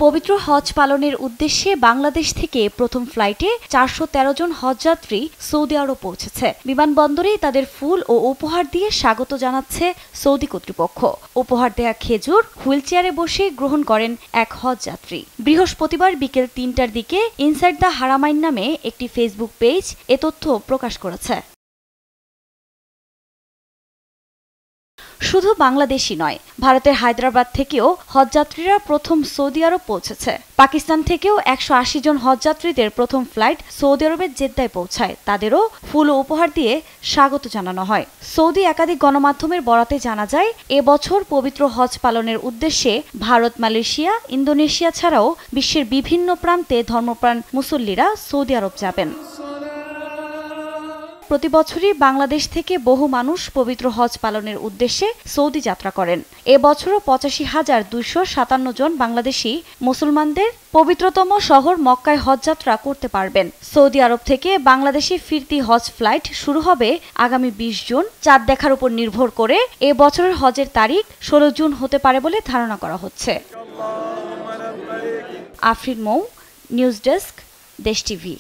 পবিত্র হজ পালনের উদ্দেশ্যে বাংলাদেশ থেকে প্রথম ফ্লাইটে ৪১৩ জন হজযাত্রী সৌদি আরব পৌঁছেছে। বিমানবন্দরেই তাদের ফুল ও উপহার দিয়ে স্বাগত জানাচ্ছে সৌদি কর্তৃপক্ষ। উপহার দেয়া খেজুর হুইলচেয়ারে বসে গ্রহণ করেন এক হজযাত্রী। বৃহস্পতিবার বিকেল ৩টার দিকে ইনসাইড দ্য হারামাইন নামে একটি ফেসবুক পেজ এ তথ্য প্রকাশ করেছে। শুধু বাংলাদেশই নয়, ভারতের হায়দ্রাবাদ থেকেও হজযাত্রীরা প্রথম সৌদি আরব পৌঁছেছে। পাকিস্তান থেকেও ১৮০ জন হজযাত্রীদের প্রথম ফ্লাইট সৌদি আরবের জেদ্দায় পৌঁছায়। তাদেরও ফুল ও উপহার দিয়ে স্বাগত জানানো হয়। সৌদি একাধিক গণমাধ্যমের বরাতে জানা যায়, এবছর পবিত্র হজ পালনের উদ্দেশ্যে ভারত, মালয়েশিয়া, ইন্দোনেশিয়া ছাড়াও বিশ্বের বিভিন্ন প্রান্তে ধর্মপ্রাণ মুসল্লিরা সৌদি আরব যাবেন। প্রতি বছরই বাংলাদেশ থেকে বহু মানুষ পবিত্র হজ পালনের উদ্দেশ্যে সৌদি যাত্রা করেন। এবছরও ৮৫,২৫৭ জন বাংলাদেশি মুসলমানদের পবিত্রতম শহর মক্কায় হজযাত্রা করতে পারবেন। সৌদি আরব থেকে বাংলাদেশে ফিরতি হজ ফ্লাইট শুরু হবে আগামী ২০ জুন। চাঁদ দেখার উপর নির্ভর করে এ বছরের হজের তারিখ ১৬ জুন হতে পারে বলে ধারণা করা হচ্ছে। আফরিন মৌ, নিউজ ডেস্ক, দেশ টিভি।